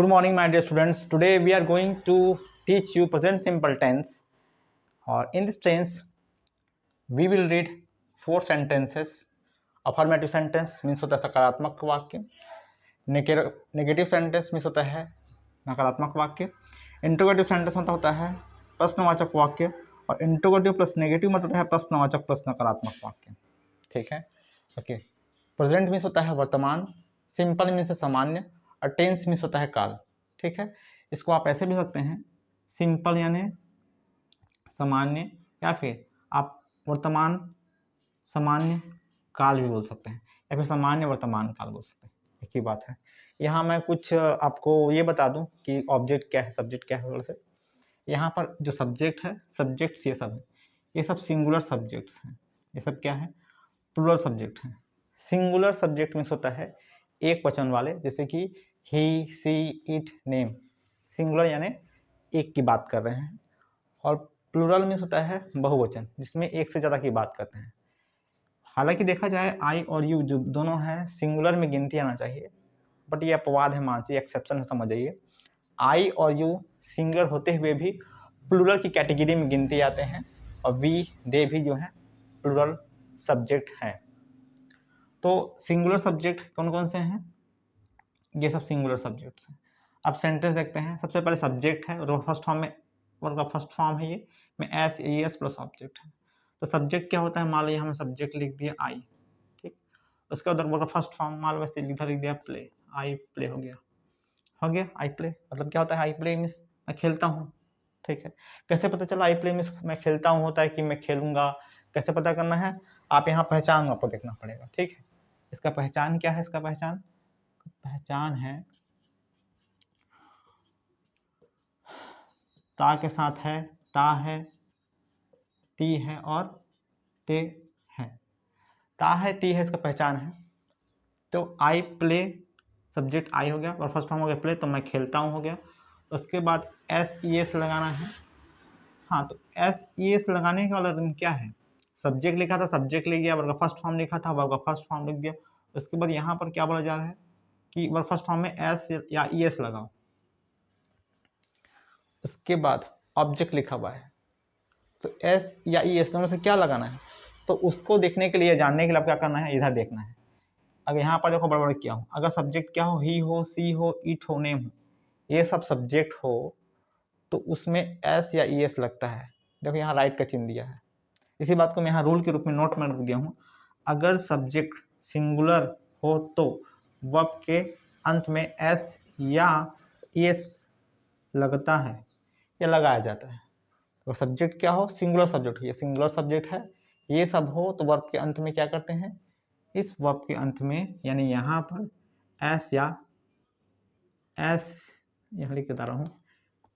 Good morning, my dear students. Today we are going to teach you present simple tense. Or in this tense, we will read 4 sentences. Affirmative sentence means होता है सकारात्मक वाक्य. Negative sentence means होता है नकारात्मक वाक्य. Interrogative sentence मतलब होता है प्रश्नवाचक वाक्य. और इंट्रोगेटिव प्लस नेगेटिव मतलब होता है प्रश्नवाचक प्लस नकारात्मक वाक्य. ठीक है. ओके. प्रेजेंट मीन्स होता है वर्तमान. सिंपल मीन्स है सामान्य. और टेंस मीन्स होता है काल. ठीक है. इसको आप ऐसे भी सकते हैं, सिंपल यानी सामान्य, या फिर आप वर्तमान सामान्य काल भी बोल सकते हैं, या फिर सामान्य वर्तमान काल बोल सकते हैं. एक ही बात है. यहाँ मैं कुछ आपको ये बता दूं कि ऑब्जेक्ट क्या है, सब्जेक्ट क्या है. से यहाँ पर जो सब्जेक्ट है, सब्जेक्ट्स ये सब है, ये सब सिंगुलर सब्जेक्ट्स हैं. ये सब क्या है? प्लूरल सब्जेक्ट हैं. सिंगुलर सब्जेक्ट मीन्स होता है एक वचन वाले, जैसे कि ही, सी, इट, नेम. सिंगुलर यानी एक की बात कर रहे हैं. और प्लूरल मीन्स होता है बहुवचन, जिसमें एक से ज़्यादा की बात करते हैं. हालांकि देखा जाए आई और यू जो दोनों हैं सिंगुलर में गिनती आना चाहिए, बट ये अपवाद है, मानसी एक्सेप्शन है, समझ जाइए. आई और यू सिंगुलर होते हुए भी प्लूरल की कैटेगरी में गिनती आते हैं. और वी, दे भी जो है प्लूरल सब्जेक्ट हैं. तो सिंगुलर सब्जेक्ट कौन कौन से हैं? ये सब सिंगुलर सब्जेक्ट्स हैं. अब सेंटेंस देखते हैं. सबसे पहले सब्जेक्ट है, और फर्स्ट फॉर्म में, वर्ग का फर्स्ट फॉर्म है ये में S E S plus object है. तो सब्जेक्ट क्या होता है? मान लो हमने सब्जेक्ट लिख दिया आई. ठीक. उसके बाद वर्ग का फर्स्ट फॉर्म मान लो वैसे लिख दिया प्ले. आई प्ले हो गया आई प्ले. मतलब क्या होता है? आई प्ले मीन्स मैं खेलता हूँ. ठीक है. कैसे पता चला आई प्ले मीन्स मैं खेलता हूँ होता है कि मैं खेलूंगा? कैसे पता करना है? आप यहाँ पहचान आपको देखना पड़ेगा. ठीक है. इसका पहचान क्या है? इसका पहचान है ता के साथ है, ता है, ती है और ते है. ता है, ती है, इसका पहचान है. तो आई प्ले, सब्जेक्ट आई हो गया और फर्स्ट फॉर्म हो गया प्ले, तो मैं खेलता हूँ हो गया. उसके बाद एस ई एस लगाना है. हाँ, तो एस ई एस लगाने का वाला क्या है? सब्जेक्ट लिखा था, सब्जेक्ट लिख दिया. वर्ग फर्स्ट फॉर्म लिखा था, वर्ग फर्स्ट फॉर्म लिख दिया. उसके बाद यहाँ पर क्या बोला जा रहा है कि वर्ग फर्स्ट फॉर्म में एस या ई एस लगाओ. उसके बाद ऑब्जेक्ट लिखा हुआ है, तो एस या ई एस दोनों से क्या लगाना है? तो उसको देखने के लिए, जानने के लिए आप क्या करना है? इधर देखना है. अगर यहाँ पर देखो बड़बड़ क्या हो, अगर सब्जेक्ट क्या हो, ही हो, सी हो, इट हो, नेम हो, ये सब सब्जेक्ट हो, तो उसमें एस या ई एस लगता है. देखो यहाँ राइट का चिन्ह दिया है. इसी बात को मैं यहाँ रूल के रूप में नोट में रख दिया हूँ. अगर सब्जेक्ट सिंगुलर हो तो वर्ब के अंत में एस या ई एस लगता है या लगाया जाता है. तो सब्जेक्ट क्या हो? सिंगुलर सब्जेक्ट हो, ये सिंगुलर सब्जेक्ट है. ये सब हो तो वर्ब के अंत में क्या करते हैं? इस वर्ब के अंत में यानी यहाँ पर एस या एस, यहाँ लिख के बता रहा हूँ,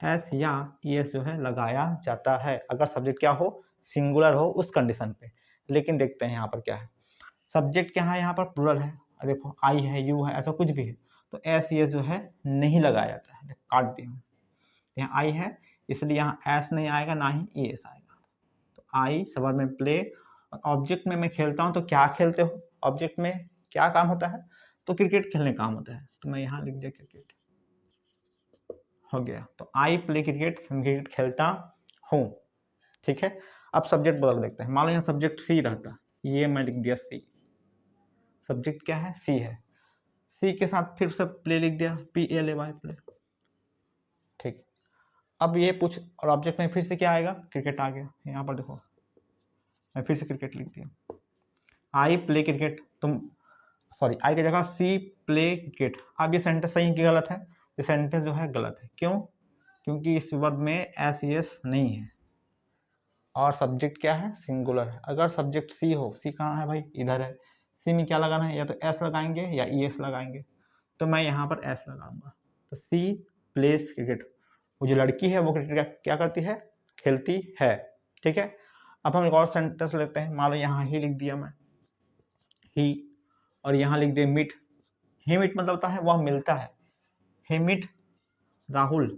एस या ई एस जो है लगाया जाता है. अगर सब्जेक्ट क्या हो? सिंगुलर हो, उस कंडीशन पे. लेकिन देखते हैं यहाँ पर क्या है. सब्जेक्ट क्या है? यहाँ पर प्लूरल है. देखो आई है, यू है, ऐसा कुछ भी है, तो एस ई एस जो है नहीं लगाया जाता है. देखो काट दिया हूँ. यहाँ आई है इसलिए यहाँ एस नहीं आएगा, ना ही ई एस आएगा. तो आई सबर में प्ले. और ऑब्जेक्ट में मैं खेलता हूँ, तो क्या खेलते हो? ऑब्जेक्ट में क्या काम होता है? तो क्रिकेट खेलने काम होता है. तो मैं यहाँ लिख दिया क्रिकेट हो गया. तो आई प्ले क्रिकेट, क्रिकेट खेलता हूँ. ठीक है. अब सब्जेक्ट बदल देखते हैं. मान लो यहाँ सब्जेक्ट सी रहता, ये मैं लिख दिया सी. सब्जेक्ट क्या है? सी है. सी के साथ फिर से प्ले लिख दिया, P L A Y play. ठीक. अब ये पूछ, और ऑब्जेक्ट में फिर से क्या आएगा? क्रिकेट आ गया. यहाँ पर देखो मैं फिर से क्रिकेट लिख दिया. I play cricket. तुम सॉरी, आई की जगह सी प्ले क्रिकेट. अब ये सेंटेंस सही कि गलत है? ये सेंटेंस जो है गलत है. क्यों? क्योंकि इस वर्ब में एस एस नहीं है और सब्जेक्ट क्या है? सिंगुलर है. अगर सब्जेक्ट सी हो, सी कहाँ है भाई? इधर है. सी में क्या लगाना है? या तो एस लगाएंगे या ई एस लगाएंगे. तो मैं यहाँ पर एस लगाऊंगा. तो सी प्लेस क्रिकेट. वो जो लड़की है वो क्रिकेट क्या करती है? खेलती है. ठीक है. अब हम एक और सेंटेंस लेते हैं. मान लो यहाँ ही लिख दिया मैं, ही, और यहाँ लिख दिया मीट. ही मीट मतलब होता है वह मिलता है. ही मीट राहुल.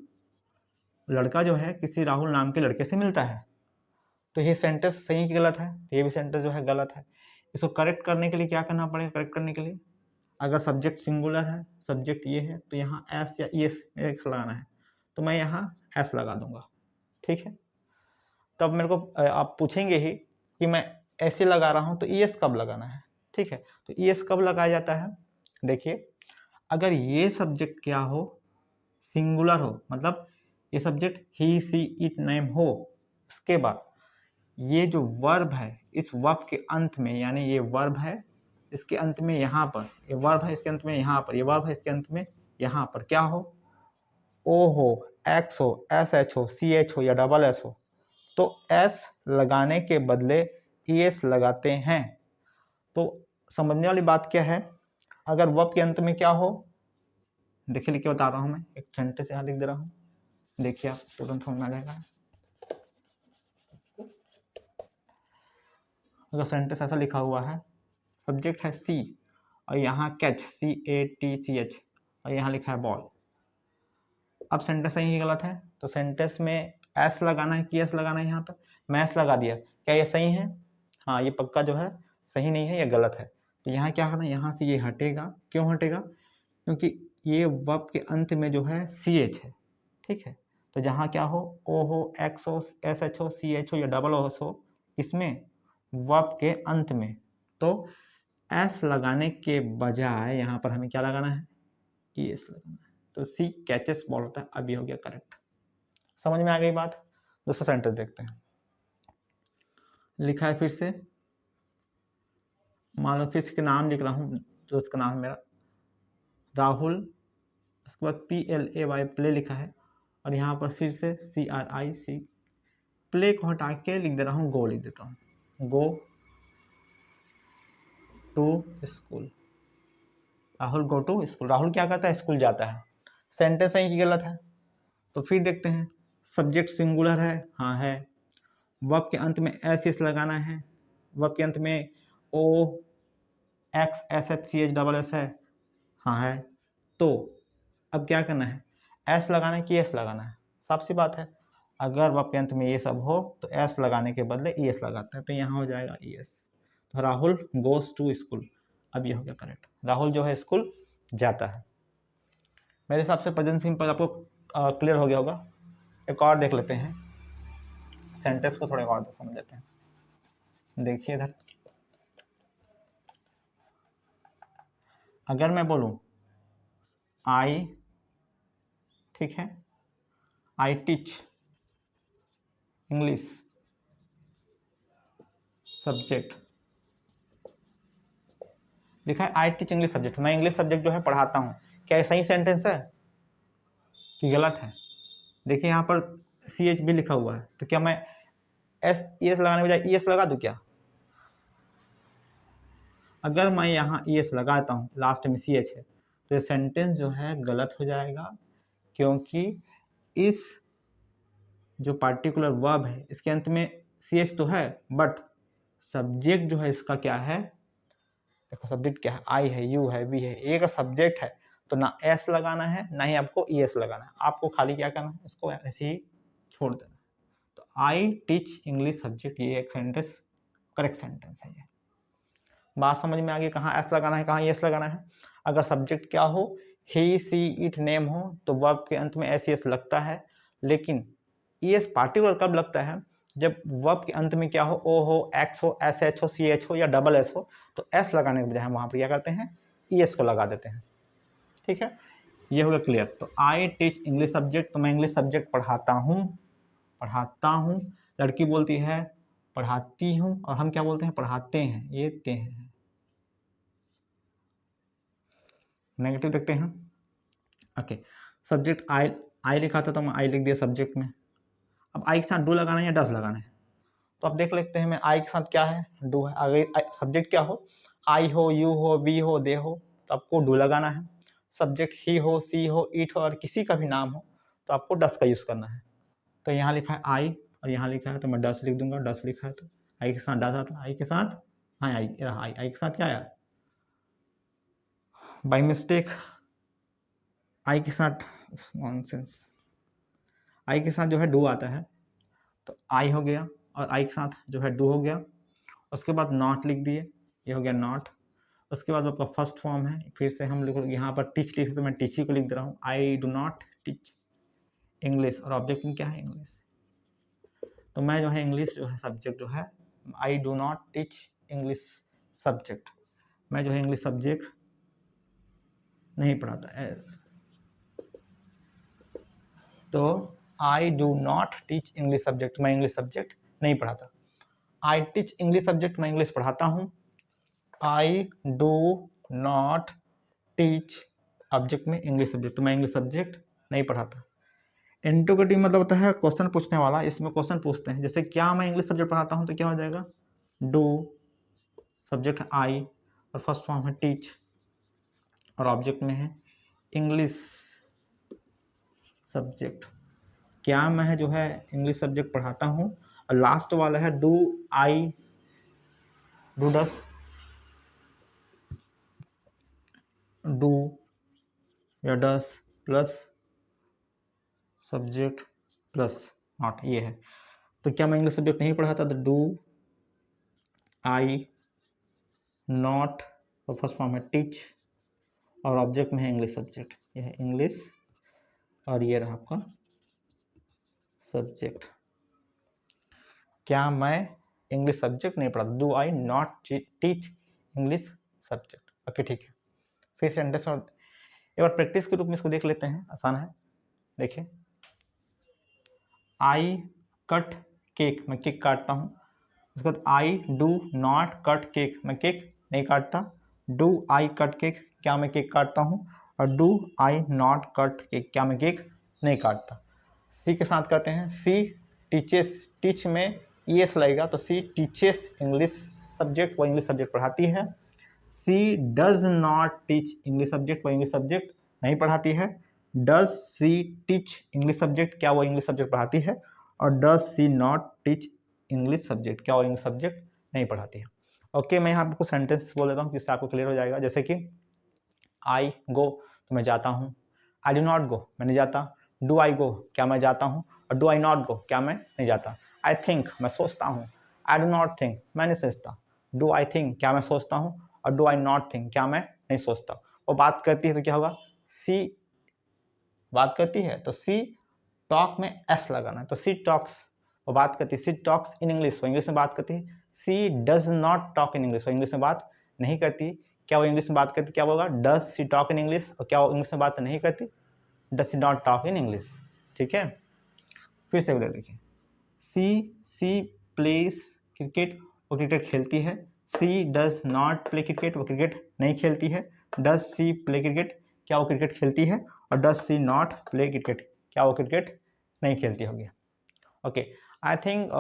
लड़का जो है किसी राहुल नाम के लड़के से मिलता है. तो ये सेंटेंस सही कि गलत है? तो ये भी सेंटेंस जो है गलत है. इसको करेक्ट करने के लिए क्या करना पड़ेगा? करेक्ट करने के लिए अगर सब्जेक्ट सिंगुलर है, सब्जेक्ट ये है, तो यहाँ एस या ई एस लगाना है, तो मैं यहाँ एस लगा दूंगा। ठीक है, तब मेरे को आप पूछेंगे ही कि मैं ऐसे लगा रहा हूँ तो ई एस कब लगाना है। ठीक है, तो ई एस कब लगाया जाता है, देखिए अगर ये सब्जेक्ट क्या हो, सिंगुलर हो, मतलब ये subject he see it name हो, उसके बाद ये जो वर्ब है इस वर्ब के अंत में, यानी ये वर्ब है इसके अंत में यहाँ पर, ये वर्ब है इसके अंत में यहाँ पर, ये वर्ब है इसके अंत में यहाँ पर क्या हो, ओ हो, एक्स हो, एस एच हो, सी एच हो या डबल एस हो, तो एस लगाने के बदले ई एस लगाते हैं। तो समझने वाली बात क्या है, अगर वर्ब के अंत में क्या हो, देखिए लिख के बता रहा हूँ मैं, एक सेंटेंस यहाँ लिख दे रहा हूँ, देखिए आप तुरंत समझ में आ जाएगा। अगर सेंटेंस ऐसा लिखा हुआ है, सब्जेक्ट है सी और यहाँ catch, C A T C H, और यहाँ लिखा है बॉल, अब सेंटेंस सही गलत है, तो सेंटेंस में एस लगाना है कि एस लगाना है, यहाँ पर मैं एस लगा दिया, क्या ये सही है, हाँ ये पक्का जो है सही नहीं है, ये गलत है। तो यहाँ क्या करना है, यहाँ से ये हटेगा, क्यों हटेगा, क्योंकि ये वर्ब के अंत में जो है सी एच है। ठीक है, तो जहाँ क्या हो, ओ हो, एक्स हो, एस एच हो, सी एच हो या डबल ओस हो, किसमें, वर्ब के अंत में, तो एस लगाने के बजाय यहाँ पर हमें क्या लगाना है, ई एस लगाना है, तो सी कैचेस बॉल होता है। अब ये हो गया करेक्ट, समझ में आ गई बात। दूसरा सेंटेंस देखते हैं, लिखा है फिर से, मान लो फिर इसके नाम लिख रहा हूँ, तो उसका नाम मेरा राहुल, उसके बाद P L A Y play लिखा है, और यहाँ पर फिर से सी आर आई सी, प्ले को हटा के लिख दे रहा हूँ, गो लिख देता हूँ, go to school, Rahul go to school, Rahul क्या करता है, स्कूल जाता है। सेंटेंस सही कि गलत है, तो फिर देखते हैं, सब्जेक्ट सिंगुलर है, हाँ है, वर्ब के अंत में एस एस लगाना है, वर्ब के अंत में O X S H C H double S है, हाँ है, तो अब क्या करना है, एस लगाना है कि एस लगाना है, साफ सी बात है, अगर वर्ब के अंत में ये सब हो तो एस लगाने के बदले ई एस लगाते हैं, तो यहाँ हो जाएगा ई एस, तो राहुल गोस टू स्कूल, अब ये हो गया करेक्ट, राहुल जो है स्कूल जाता है। मेरे हिसाब से प्रेजेंट सिंपल आपको क्लियर हो गया होगा। एक और देख लेते हैं, सेंटेंस को थोड़ा और समझ लेते हैं, देखिए इधर, अगर मैं बोलूं आई, ठीक है, आई टीच इंग्लिश सब्जेक्ट, लिखा है आई टीच इंग्लिश सब्जेक्ट, मैं इंग्लिश सब्जेक्ट जो है पढ़ाता हूँ, क्या ये सही सेंटेंस है कि गलत है, देखिए यहाँ पर सी एच बी लिखा हुआ है, तो क्या मैं एस ई एस लगाने के बजाय ई एस लगा दूँ क्या, अगर मैं यहाँ ई एस लगाता हूँ, लास्ट में सी एच है, तो ये सेंटेंस जो है गलत हो जाएगा, क्योंकि इस जो पार्टिकुलर वर्ब है इसके अंत में सी एच तो है, बट सब्जेक्ट जो है इसका क्या है, देखो सब्जेक्ट क्या है, आई है, यू है, वी है, एक सब्जेक्ट है, तो ना एस लगाना है ना ही आपको ई एस लगाना है, आपको खाली क्या करना है, इसको ऐसे ही छोड़ देना। तो आई टीच इंग्लिश सब्जेक्ट, ये एक सेंटेंस करेक्ट सेंटेंस है। ये बात समझ में आ गई, कहाँ एस लगाना है कहाँ ई एस लगाना है। अगर सब्जेक्ट क्या हो, ही सी इट नेम हो, तो वर्ब के अंत में एस ई एस लगता है, लेकिन ई एस पार्टिकुलर कब लगता है, जब वर्ब के अंत में क्या हो, ओ हो, एक्स हो, एस एच हो, सी एच हो या डबल एस हो, तो एस लगाने के बजाय हम वहाँ पर क्या करते हैं, ई एस को लगा देते हैं। ठीक है, ये हो गया क्लियर। तो आई टीच इंग्लिश सब्जेक्ट, तो मैं इंग्लिश सब्जेक्ट पढ़ाता हूँ, लड़की बोलती है पढ़ाती हूँ, और हम क्या बोलते हैं, पढ़ाते हैं, ये ते हैं। नेगेटिव देखते हैं, ओके, सब्जेक्ट आई लिखा था तो मैं आई लिख दिया सब्जेक्ट में, अब आई के साथ डू लगाना है या डस लगाना है, तो अब देख लेते हैं, मैं आई के साथ क्या है, डू है, अगर सब्जेक्ट क्या हो, आई हो, यू हो, वी हो, दे हो, तो आपको डू लगाना है, सब्जेक्ट ही हो, सी हो, इट हो, और किसी का भी नाम हो, तो आपको डस का यूज़ करना है। तो यहाँ लिखा है आई और यहाँ लिखा है, तो मैं डस लिख दूंगा, डस लिखा है तो आई के साथ डस आता, आई के साथ, हाँ आई के साथ क्या आया, बाई मिस्टेक आई के साथ, नॉनसेंस, आई के साथ जो है डू आता है, तो आई हो गया, और आई के साथ जो है डू हो गया, उसके बाद नॉट लिख दिए, ये हो गया नॉट, उसके बाद आपका फर्स्ट फॉर्म है, फिर से हम लोग यहाँ पर टीच लिख, तो मैं टीच ही को लिख दे रहा हूँ, I do not teach English, और ऑब्जेक्ट में क्या है इंग्लिश। तो मैं जो है इंग्लिश जो है सब्जेक्ट जो है, I do not teach English subject, मैं जो है इंग्लिश सब्जेक्ट नहीं पढ़ाता। तो I do not teach English subject, मैं इंग्लिश सब्जेक्ट नहीं पढ़ाता। आई टीच इंग्लिश सब्जेक्ट, मैं इंग्लिश पढ़ाता हूँ। I do not teach object में इंग्लिश सब्जेक्ट, तो मैं इंग्लिश सब्जेक्ट नहीं पढ़ाता। इंटरोगेटिव मतलब होता है क्वेश्चन पूछने वाला, इसमें क्वेश्चन पूछते हैं, जैसे क्या मैं इंग्लिश सब्जेक्ट पढ़ाता हूँ, तो क्या हो जाएगा, डू सब्जेक्ट आई और फर्स्ट फॉर्म है टीच और ऑब्जेक्ट में है इंग्लिश सब्जेक्ट, क्या मैं जो है इंग्लिश सब्जेक्ट पढ़ाता हूँ। और लास्ट वाला है do I do does, do या डस प्लस सब्जेक्ट प्लस नॉट, ये है। तो क्या मैं इंग्लिश सब्जेक्ट नहीं पढ़ाता, तो डू आई नॉट और फर्स्ट फॉर्म है टीच और ऑब्जेक्ट में है इंग्लिश सब्जेक्ट, ये है इंग्लिश और ये रहा आपका सब्जेक्ट। क्या मैं इंग्लिश सब्जेक्ट नहीं पढ़ाता, do I not teach English subject. Okay ठीक है, फिर सेंटेंस और एक बार प्रैक्टिस के रूप में इसको देख लेते हैं, आसान है। देखिए, आई कट केक, मैं केक काटता हूँ। उसके बाद I do not cut cake, मैं केक नहीं काटता। डू आई कट केक, क्या मैं केक काटता हूँ। और do I not cut cake, क्या मैं केक नहीं काटता। सी के साथ करते हैं, सी टीचेस, टीच में ईएस लगेगा, तो सी टीचेस इंग्लिश सब्जेक्ट, वो इंग्लिश सब्जेक्ट पढ़ाती है। She does not teach English subject, वो इंग्लिश सब्जेक्ट नहीं पढ़ाती है। Does she teach English subject, क्या वो इंग्लिश सब्जेक्ट पढ़ाती है। और does she not teach English subject, क्या वो इंग्लिश सब्जेक्ट नहीं पढ़ाती है। ओके, मैं यहाँ आपको सेंटेंस बोल देता हूँ जिससे आपको क्लियर हो जाएगा। जैसे कि आई गो, तो मैं जाता हूँ। आई डू नॉट गो, मैं नहीं जाता। डू आई गो, क्या मैं जाता हूँ। और डू आई नॉट गो, क्या मैं नहीं जाता। आई थिंक, मैं सोचता हूँ। आई डू नॉट थिंक, मैं नहीं सोचता। डू आई थिंक, क्या मैं सोचता हूँ। और डू आई नॉट थिंक, क्या मैं नहीं सोचता। वो बात करती है तो क्या होगा, सी बात करती है तो सी टॉक में एस लगाना है, तो सी टॉक्स, वो बात करती है। सी टॉक्स इन इंग्लिश, वो इंग्लिश में बात करती है। She does not talk in English, वो इंग्लिश में बात नहीं करती। क्या वो इंग्लिश में बात करती, क्या होगा, does she talk in English. और क्या वो इंग्लिश में बात नहीं करती, does she not talk in English. ठीक है, फिर से देखिए, सी प्लेस क्रिकेट, वो क्रिकेट खेलती है। She does not play cricket, वो क्रिकेट नहीं खेलती है। डज सी प्ले क्रिकेट, क्या वो क्रिकेट खेलती है। और does she not play cricket, क्या वो क्रिकेट नहीं खेलती होगी। ओके, आई थिंक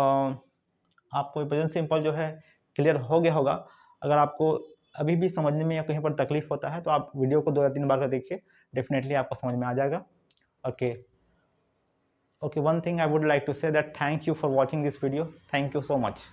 आपको प्रेजेंट सिंपल जो है क्लियर हो गया होगा। अगर आपको अभी भी समझने में या कहीं पर तकलीफ होता है तो आप वीडियो को 2 या 3 बार का देखिए, डेफिनेटली आपको समझ में आ जाएगा। Okay, one thing I would like to say that thank you for watching this video. Thank you so much.